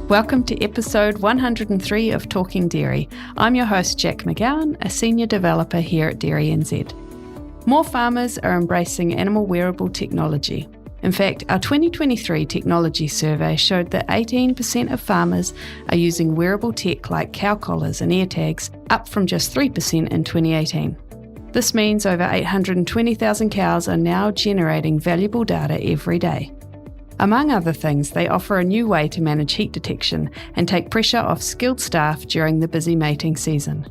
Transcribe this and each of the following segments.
Welcome to episode 103 of Talking Dairy. I'm your host, Jac McGowan, a senior developer here at DairyNZ. More farmers are embracing animal wearable technology. In fact, our 2023 technology survey showed that 18% of farmers are using wearable tech like cow collars and ear tags, up from just 3% in 2018. This means over 820,000 cows are now generating valuable data every day. Among other things, they offer a new way to manage heat detection and take pressure off skilled staff during the busy mating season.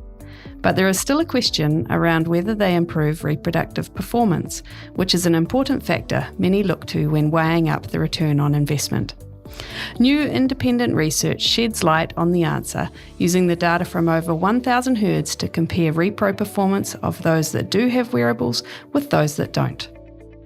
But there is still a question around whether they improve reproductive performance, which is an important factor many look to when weighing up the return on investment. New independent research sheds light on the answer, using the data from over 1,000 herds to compare repro performance of those that do have wearables with those that don't.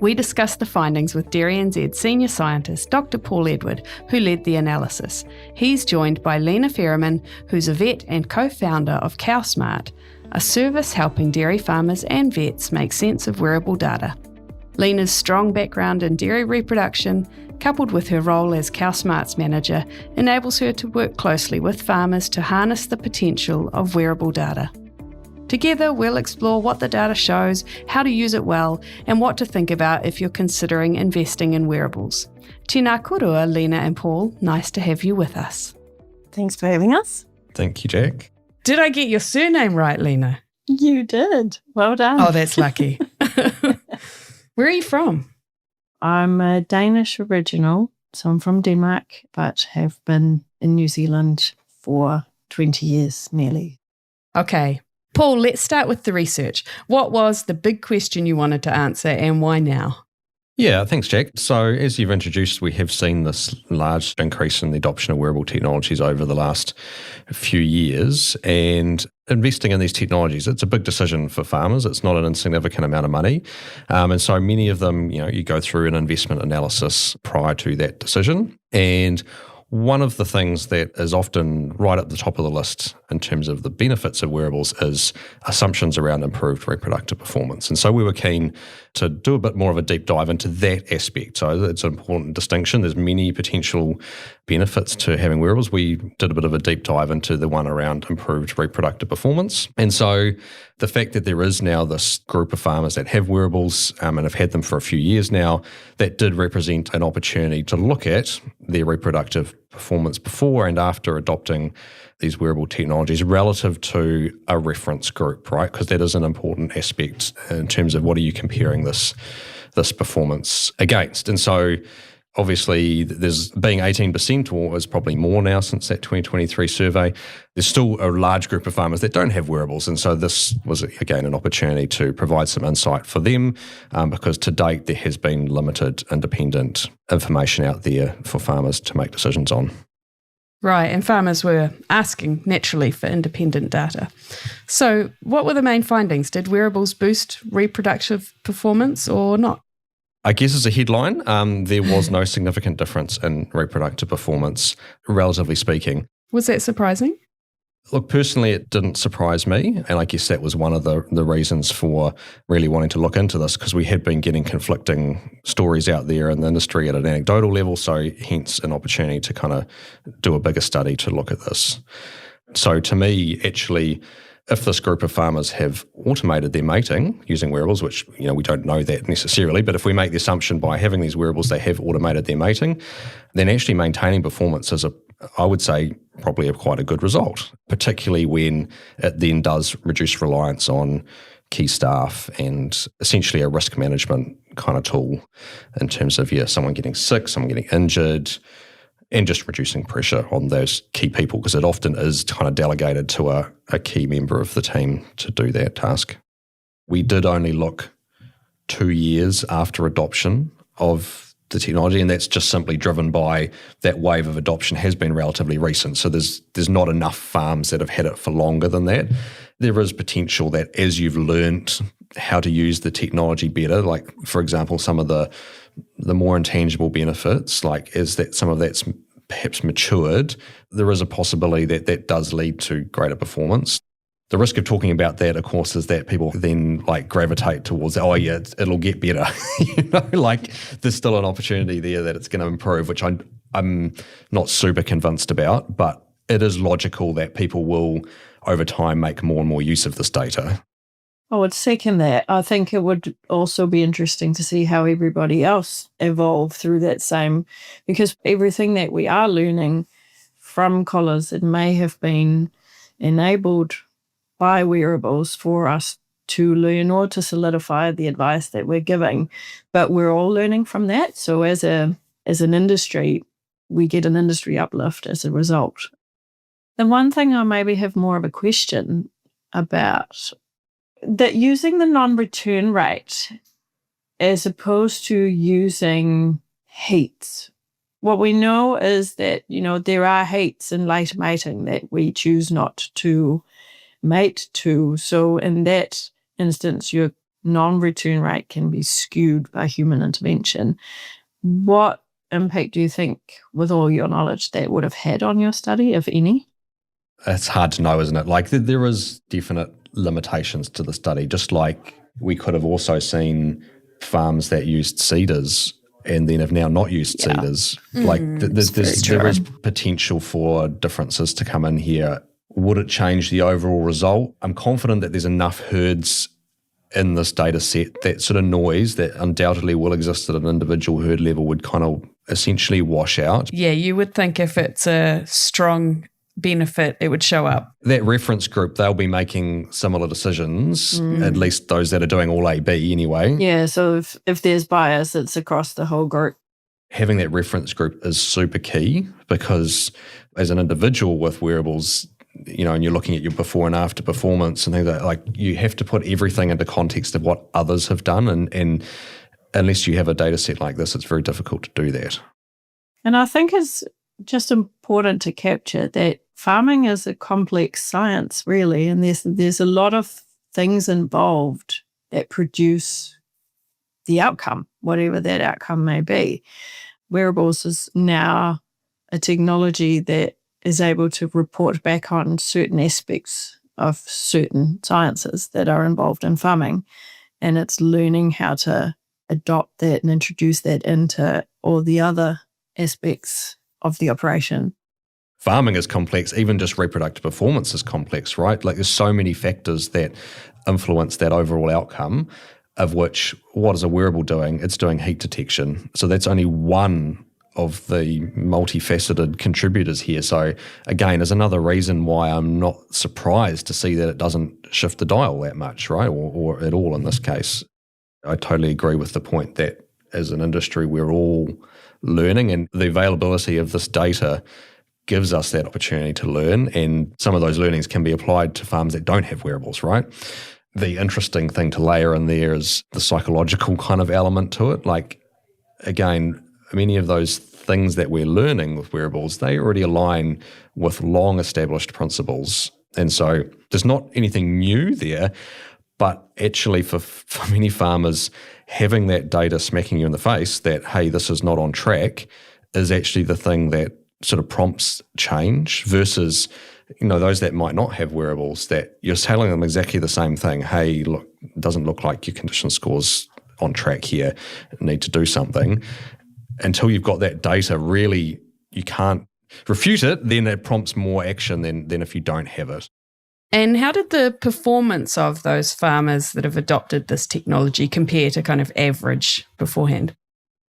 We discussed the findings with DairyNZ senior scientist Dr. Paul Edward, who led the analysis. He's joined by Line Ferriman, who's a vet and co-founder of CowSmart, a service helping dairy farmers and vets make sense of wearable data. Lena's strong background in dairy reproduction, coupled with her role as CowSmart's manager, enables her to work closely with farmers to harness the potential of wearable data. Together, we'll explore what the data shows, how to use it well, and what to think about if you're considering investing in wearables. Tēnā korua, Lena and Paul. Nice to have you with us. Thanks for having us. Thank you, Jac. Did I get your surname right, Lena? You did. Well done. Oh, that's lucky. Where are you from? I'm a Danish original, so I'm from Denmark, but have been in New Zealand for 20 years nearly. Okay. Paul, let's start with the research. What was the big question you wanted to answer and why now? Yeah, thanks, Jac. So as you've introduced, we have seen this large increase in the adoption of wearable technologies over the last few years. And investing in these technologies, it's a big decision for farmers. It's not an insignificant amount of money. And so many of them, you go through an investment analysis prior to that decision. And one of the things that is often right at the top of the list in terms of the benefits of wearables is assumptions around improved reproductive performance. And so we were keen to do a bit more of a deep dive into that aspect. So it's an important distinction. There's many potential benefits to having wearables. We did a bit of a deep dive into the one around improved reproductive performance. And so the fact that there is now this group of farmers that have wearables and have had them for a few years now, that did represent an opportunity to look at their reproductive performance before and after adopting these wearable technologies relative to a reference group, right? Because that is an important aspect in terms of what are you comparing this performance against. And so obviously there's being 18%, or is probably more now since that 2023 survey, there's still a large group of farmers that don't have wearables. And so this was, again, an opportunity to provide some insight for them because to date there has been limited independent information out there for farmers to make decisions on. Right, and farmers were asking naturally for independent data. So what were the main findings? Did wearables boost reproductive performance or not? I guess as a headline, there was no significant difference in reproductive performance, relatively speaking. Was that surprising? Look, personally, it didn't surprise me. And I guess that was one of the reasons for really wanting to look into this, because we had been getting conflicting stories out there in the industry at an anecdotal level. So hence an opportunity to kind of do a bigger study to look at this. So to me, actually, if this group of farmers have automated their mating using wearables, which, we don't know that necessarily, but if we make the assumption by having these wearables, they have automated their mating, then actually maintaining performance is I would say, probably quite a good result, particularly when it then does reduce reliance on key staff and essentially a risk management kind of tool in terms of, someone getting sick, someone getting injured, and just reducing pressure on those key people, because it often is kind of delegated to a key member of the team to do that task. We did only look 2 years after adoption of the technology, and that's just simply driven by that wave of adoption has been relatively recent. So there's not enough farms that have had it for longer than that. There is potential that as you've learnt how to use the technology better, like for example, some of the more intangible benefits, like is that some of that's perhaps matured, there is a possibility that that does lead to greater performance. The risk of talking about that, of course, is that people then gravitate towards, it'll get better. There's still an opportunity there that it's going to improve, which I'm not super convinced about, but it is logical that people will, over time, make more and more use of this data. I would second that. I think it would also be interesting to see how everybody else evolve through that same, because everything that we are learning from collars, it may have been enabled by wearables for us to learn or to solidify the advice that we're giving. But we're all learning from that. So as an industry, we get an industry uplift as a result. The one thing I maybe have more of a question about, that using the non-return rate as opposed to using heats. What we know is that, there are heats in late mating that we choose not to mate to. So in that instance, your non-return rate can be skewed by human intervention. What impact do you think, with all your knowledge, that would have had on your study, if any? It's hard to know, isn't it? Like there is definite limitations to the study, just like we could have also seen farms that used cedars and then have now not used cedars. Like there is potential for differences to come in here. Would it change the overall result? I'm confident that there's enough herds in this data set that sort of noise that undoubtedly will exist at an individual herd level would kind of essentially wash out. Yeah, you would think if it's a strong benefit, it would show up. That reference group, they'll be making similar decisions, at least those that are doing all A/B anyway. Yeah, so if there's bias, it's across the whole group. Having that reference group is super key, because as an individual with wearables, and you're looking at your before and after performance and things like you have to put everything into context of what others have done. And unless you have a data set like this, it's very difficult to do that. And I think it's just important to capture that farming is a complex science, really, and there's a lot of things involved that produce the outcome, whatever that outcome may be. Wearables is now a technology that is able to report back on certain aspects of certain sciences that are involved in farming, and it's learning how to adopt that and introduce that into all the other aspects of the operation. Farming is complex. Even just reproductive performance is complex, right? Like there's so many factors that influence that overall outcome, of which, what is a wearable doing? It's doing heat detection. So that's only one of the multifaceted contributors here. So again, is another reason why I'm not surprised to see that it doesn't shift the dial that much, right? Or at all in this case. I totally agree with the point that as an industry, we're all learning, and the availability of this data gives us that opportunity to learn, and some of those learnings can be applied to farms that don't have wearables, right? The interesting thing to layer in there is the psychological kind of element to it. Like, again, many of those things that we're learning with wearables, they already align with long established principles. And so there's not anything new there, but actually for many farmers, having that data smacking you in the face that, hey, this is not on track, is actually the thing that sort of prompts change versus, those that might not have wearables, that you're telling them exactly the same thing. Hey, look, it doesn't look like your condition score's on track here, you need to do something. Until you've got that data, really, you can't refute it, then it prompts more action than if you don't have it. And how did the performance of those farmers that have adopted this technology compare to kind of average beforehand?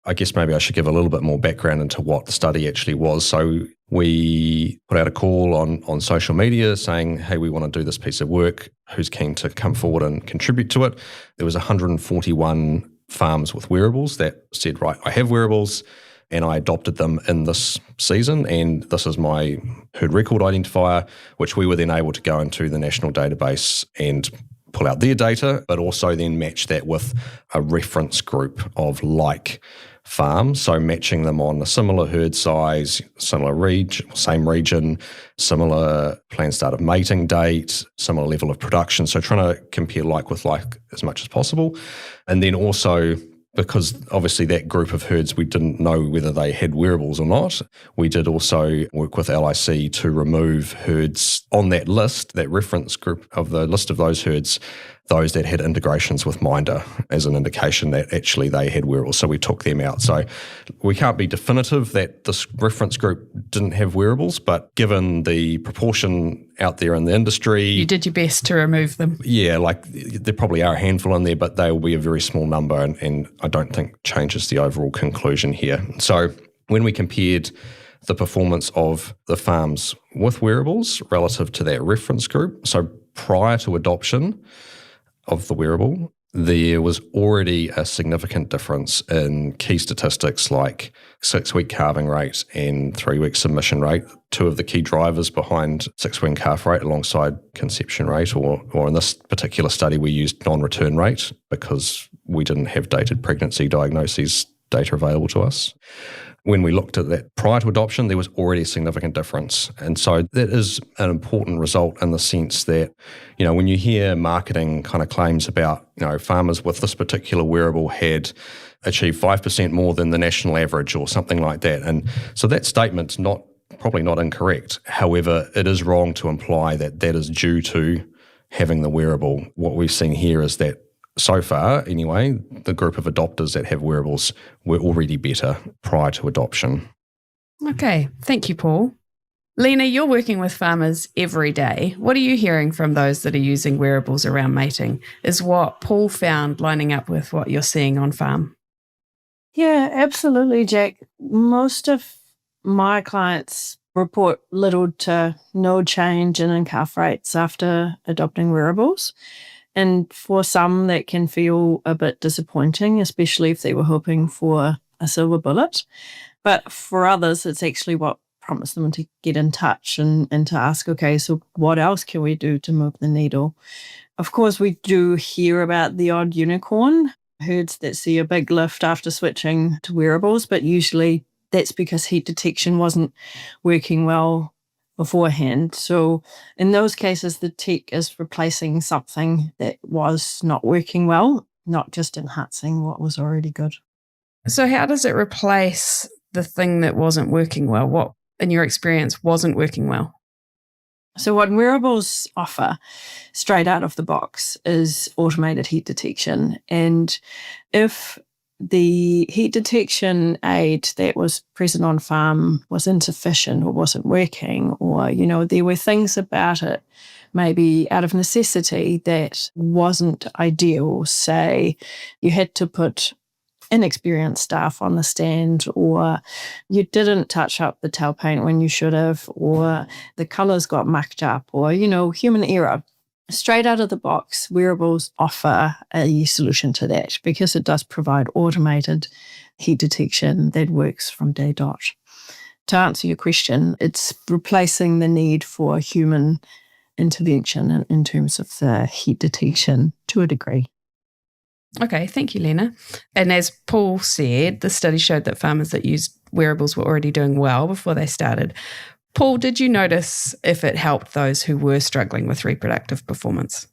I guess maybe I should give a little bit more background into what the study actually was. So we put out a call on social media saying, hey, we want to do this piece of work. Who's keen to come forward and contribute to it? There was 141 farms with wearables that said, right, I have wearables and I adopted them in this season, and this is my herd record identifier, which we were then able to go into the national database and pull out their data, but also then match that with a reference group of like farms. So matching them on a similar herd size, similar region, same region, similar planned start of mating date, similar level of production. So trying to compare like with like as much as possible. And then also, because obviously that group of herds, we didn't know whether they had wearables or not, we did also work with LIC to remove herds on that list, that reference group of the list of those herds those that had integrations with Minder as an indication that actually they had wearables, so we took them out. So we can't be definitive that this reference group didn't have wearables, but given the proportion out there in the industry... You did your best to remove them. Yeah, like there probably are a handful in there, but they will be a very small number, and I don't think changes the overall conclusion here. So when we compared the performance of the farms with wearables relative to that reference group, so prior to adoption of the wearable, there was already a significant difference in key statistics like 6-week calving rate and 3-week submission rate, two of the key drivers behind 6-week calf rate alongside conception rate, or in this particular study we used non-return rate because we didn't have dated pregnancy diagnoses data available to us. When we looked at that prior to adoption, there was already a significant difference. And so that is an important result in the sense that, when you hear marketing kind of claims about, farmers with this particular wearable had achieved 5% more than the national average or something like that. And so that statement's probably not incorrect. However, it is wrong to imply that that is due to having the wearable. What we've seen here is that so far, anyway, the group of adopters that have wearables were already better prior to adoption. Okay, thank you, Paul. Lena, you're working with farmers every day. What are you hearing from those that are using wearables around mating? Is what Paul found lining up with what you're seeing on farm? Yeah, absolutely, Jac. Most of my clients report little to no change in calf rates after adopting wearables. And for some, that can feel a bit disappointing, especially if they were hoping for a silver bullet. But for others, it's actually what prompts them to get in touch and to ask, okay, so what else can we do to move the needle? Of course, we do hear about the odd unicorn, herds that see a big lift after switching to wearables, but usually that's because heat detection wasn't working well beforehand. So in those cases, the tech is replacing something that was not working well, not just enhancing what was already good. So how does it replace the thing that wasn't working well? What, in your experience, wasn't working well? So what wearables offer straight out of the box is automated heat detection. And if the heat detection aid that was present on farm was insufficient or wasn't working, or, there were things about it, maybe out of necessity, that wasn't ideal. Say you had to put inexperienced staff on the stand, or you didn't touch up the tail paint when you should have, or the colours got mucked up, or, human error. Straight out of the box, wearables offer a solution to that because it does provide automated heat detection that works from day dot. To answer your question, it's replacing the need for human intervention in terms of the heat detection to a degree. Okay, thank you, Lena. And as Paul said, the study showed that farmers that used wearables were already doing well before they started. Paul, did you notice if it helped those who were struggling with reproductive performance?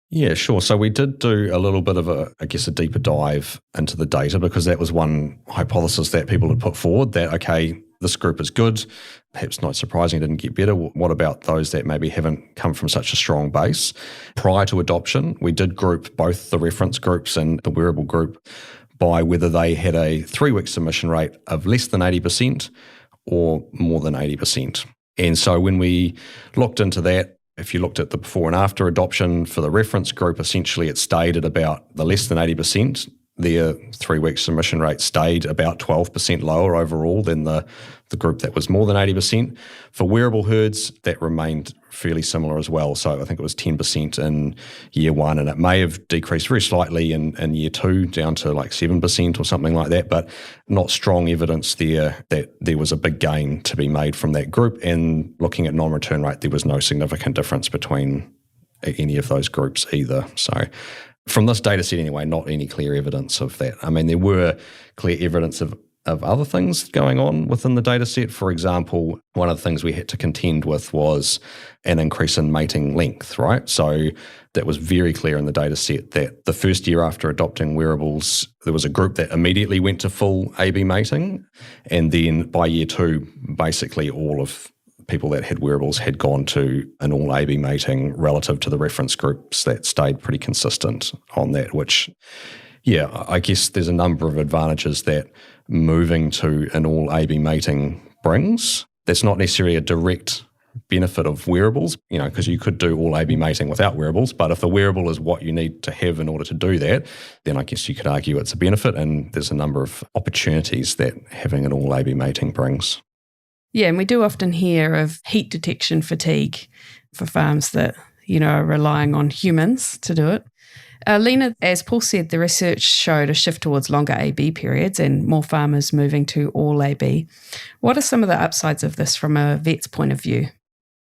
Yeah, sure. So we did do a little bit of a deeper dive into the data because that was one hypothesis that people had put forward that, okay, this group is good, perhaps not surprising, didn't get better. What about those that maybe haven't come from such a strong base? Prior to adoption, we did group both the reference groups and the wearable group by whether they had a 3-week submission rate of less than 80% or more than 80%. And so when we looked into that, if you looked at the before and after adoption for the reference group, essentially it stayed at about the less than 80%. Their 3-week submission rate stayed about 12% lower overall than the group that was more than 80%. For wearable herds, that remained fairly similar as well. So I think it was 10% in year 1, and it may have decreased very slightly in year 2 down to like 7% or something like that, but not strong evidence there that there was a big gain to be made from that group. And looking at non-return rate, there was no significant difference between any of those groups either. So from this data set anyway, not any clear evidence of that. I mean, there were clear evidence of other things going on within the data set. For example, one of the things we had to contend with was an increase in mating length, right? So that was very clear in the data set that the first year after adopting wearables, there was a group that immediately went to full AB mating. And then by year 2, basically all of people that had wearables had gone to an all AB mating relative to the reference groups that stayed pretty consistent on that, which, yeah, I guess there's a number of advantages that moving to an all AB mating brings. That's not necessarily a direct benefit of wearables, because you could do all AB mating without wearables, but if the wearable is what you need to have in order to do that, then I guess you could argue it's a benefit, and there's a number of opportunities that having an all AB mating brings. Yeah, and we do often hear of heat detection fatigue for farms that, are relying on humans to do it. Lena, as Paul said, the research showed a shift towards longer AB periods and more farmers moving to all AB. What are some of the upsides of this from a vet's point of view?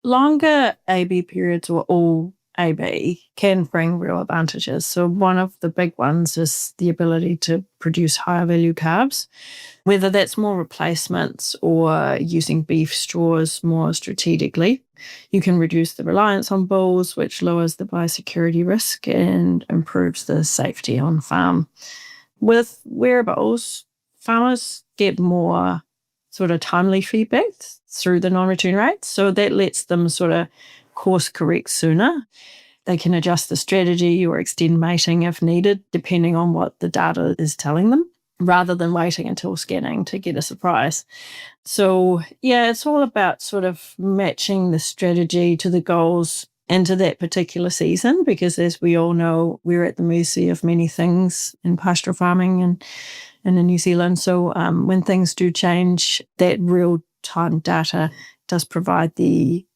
Longer AB periods or all AB can bring real advantages. So one of the big ones is the ability to produce higher value carbs, whether that's more replacements or using beef straws more strategically. You can reduce the reliance on bulls, which lowers the biosecurity risk and improves the safety on farm. With wearables, farmers get more sort of timely feedback through the non-return rates. So that lets them sort of course correct sooner. They can adjust the strategy or extend mating if needed, depending on what the data is telling them, rather than waiting until scanning to get a surprise. So, yeah, it's all about sort of matching the strategy to the goals into that particular season, because as we all know, we're at the mercy of many things in pastoral farming and in New Zealand. So when things do change, that real-time data does provide the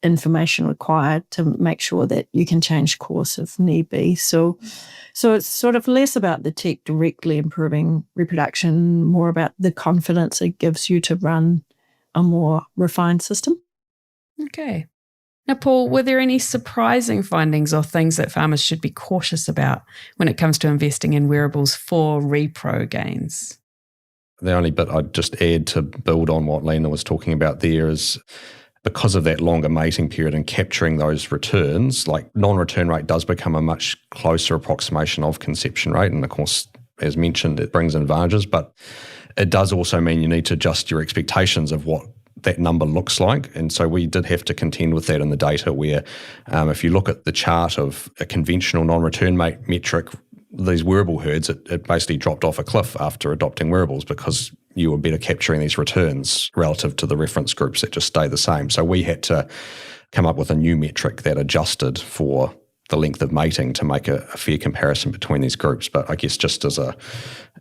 information required to make sure that you can change course if need be. So it's sort of less about the tech directly improving reproduction, more about the confidence it gives you to run a more refined system. Okay. Now, Paul, were there any surprising findings or things that farmers should be cautious about when it comes to investing in wearables for repro gains? The only bit I'd just add to build on what Lena was talking about there is because of that longer mating period and capturing those returns, like non-return rate does become a much closer approximation of conception rate. And of course, as mentioned, it brings advantages, but it does also mean you need to adjust your expectations of what that number looks like. And so we did have to contend with that in the data where if you look at the chart of a conventional non-return rate metric, these wearable herds, it basically dropped off a cliff after adopting wearables because you were better capturing these returns relative to the reference groups that just stay the same. So we had to come up with a new metric that adjusted for the length of mating to make a fair comparison between these groups. But I guess just as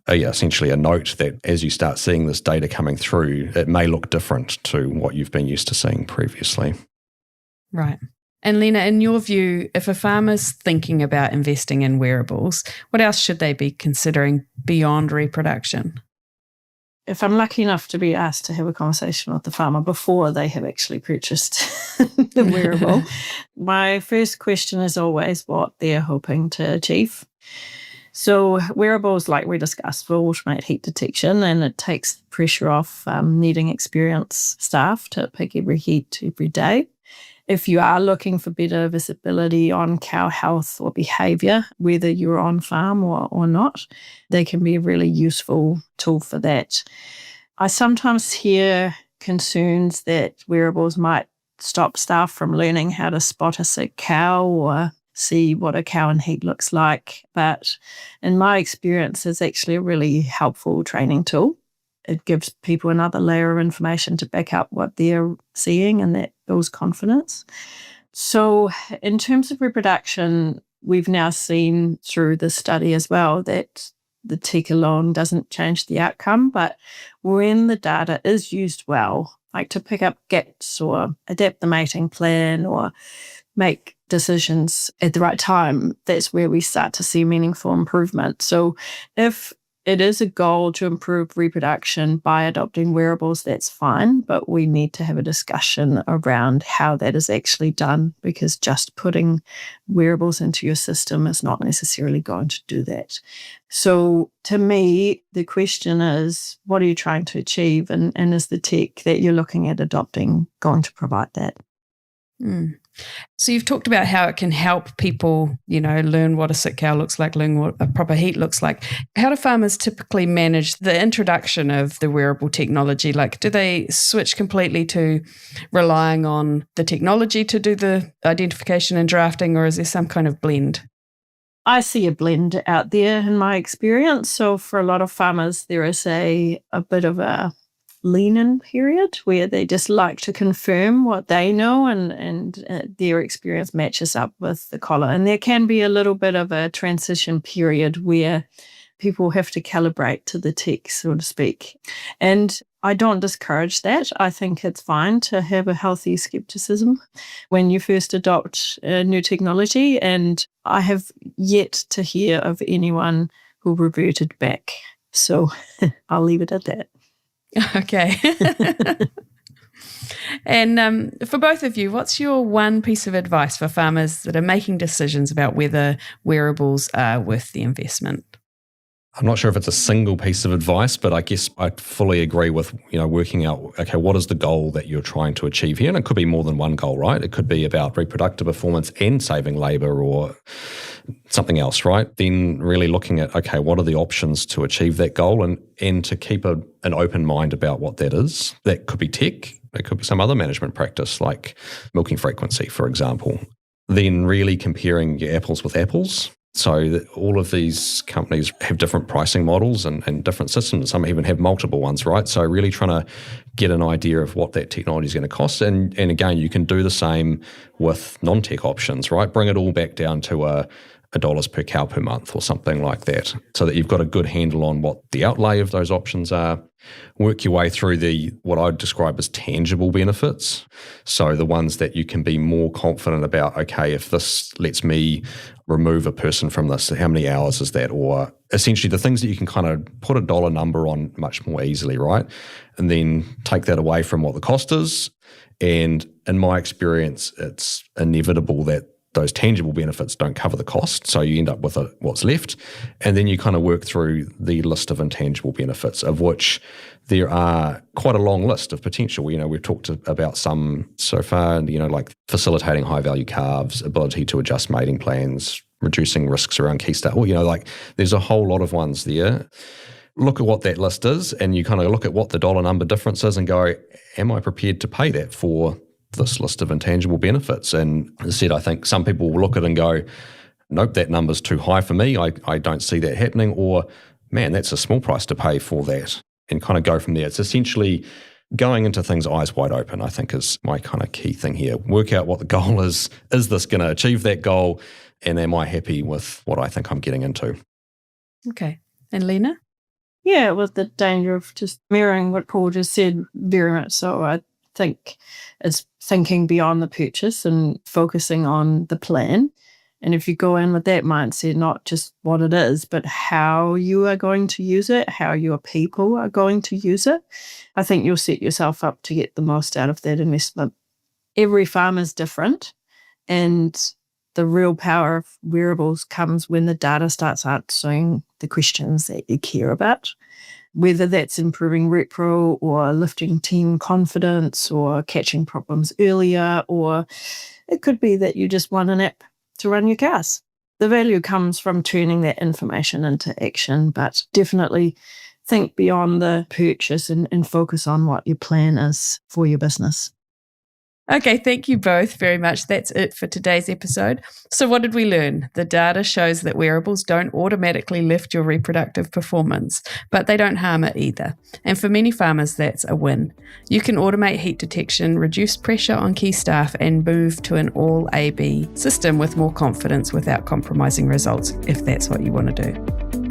essentially a note that as you start seeing this data coming through, it may look different to what you've been used to seeing previously. Right. And Lena, in your view, if a farmer's thinking about investing in wearables, what else should they be considering beyond reproduction? If I'm lucky enough to be asked to have a conversation with the farmer before they have actually purchased the wearable, my first question is always what they're hoping to achieve. So wearables, like we discussed, will automate heat detection, and it takes pressure off needing experienced staff to pick every heat every day. If you are looking for better visibility on cow health or behaviour, whether you're on farm or not, they can be a really useful tool for that. I sometimes hear concerns that wearables might stop staff from learning how to spot a sick cow or see what a cow in heat looks like. But in my experience, it's actually a really helpful training tool. It gives people another layer of information to back up what they're seeing, and that builds confidence. So in terms of reproduction, we've now seen through the study as well that the tech alone doesn't change the outcome, but when the data is used well, like to pick up gaps or adapt the mating plan or make decisions at the right time, that's where we start to see meaningful improvement. So if it is a goal to improve reproduction by adopting wearables, that's fine, but we need to have a discussion around how that is actually done, because just putting wearables into your system is not necessarily going to do that. So to me, the question is, what are you trying to achieve? And is the tech that you're looking at adopting going to provide that? So you've talked about how it can help people, learn what a sick cow looks like, learn what a proper heat looks like. How do farmers typically manage the introduction of the wearable technology? Like, do they switch completely to relying on the technology to do the identification and drafting, or is there some kind of blend? I see a blend out there in my experience. So for a lot of farmers, there is a bit of a lean-in period where they just like to confirm what they know and their experience matches up with the collar. And there can be a little bit of a transition period where people have to calibrate to the tech, so to speak. And I don't discourage that. I think it's fine to have a healthy skepticism when you first adopt new technology. And I have yet to hear of anyone who reverted back. So I'll leave it at that. Okay. And for both of you, what's your one piece of advice for farmers that are making decisions about whether wearables are worth the investment? I'm not sure if it's a single piece of advice, but I guess I fully agree with, working out, okay, what is the goal that you're trying to achieve here? And it could be more than one goal, right? It could be about reproductive performance and saving labour or something else, right? Then really looking at, okay, what are the options to achieve that goal and to keep an open mind about what that is. That could be tech. It could be some other management practice like milking frequency, for example. Then really comparing your apples with apples. So all of these companies have different pricing models and different systems. Some even have multiple ones, right? So really trying to get an idea of what that technology is going to cost. And again, you can do the same with non-tech options, right? Bring it all back down to a $1 per cow per month or something like that, so that you've got a good handle on what the outlay of those options are. Work your way through what I'd describe as tangible benefits. So the ones that you can be more confident about, okay, if this lets me remove a person from this, how many hours is that? Or essentially the things that you can kind of put a dollar number on much more easily, right? And then take that away from what the cost is. And in my experience, it's inevitable that those tangible benefits don't cover the cost, so you end up with what's left. And then you kind of work through the list of intangible benefits, of which there are quite a long list of potential. We've talked about some so far, like facilitating high-value calves, ability to adjust mating plans, reducing risks around key stage. There's a whole lot of ones there. Look at what that list is, and you kind of look at what the dollar number difference is and go, am I prepared to pay that for this list of intangible benefits? And as I said, I think some people will look at it and go, nope, that number's too high for me. I don't see that happening. Or, man, that's a small price to pay for that, and kind of go from there. It's essentially going into things eyes wide open, I think, is my kind of key thing here. Work out what the goal is. Is this going to achieve that goal? And am I happy with what I think I'm getting into? Okay. And Lena? Yeah, with the danger of just mirroring what Paul just said, very much so. I think it's thinking beyond the purchase and focusing on the plan. And if you go in with that mindset, not just what it is, but how you are going to use it, how your people are going to use it, I think you'll set yourself up to get the most out of that investment. Every farm is different, and the real power of wearables comes when the data starts answering the questions that you care about, whether that's improving repro or lifting team confidence or catching problems earlier, or it could be that you just want an app to run your cars. The value comes from turning that information into action, but definitely think beyond the purchase and focus on what your plan is for your business. Okay, thank you both very much. That's it for today's episode. So what did we learn? The data shows that wearables don't automatically lift your reproductive performance, but they don't harm it either. And for many farmers, that's a win. You can automate heat detection, reduce pressure on key staff, and move to an all AB system with more confidence without compromising results, if that's what you want to do. But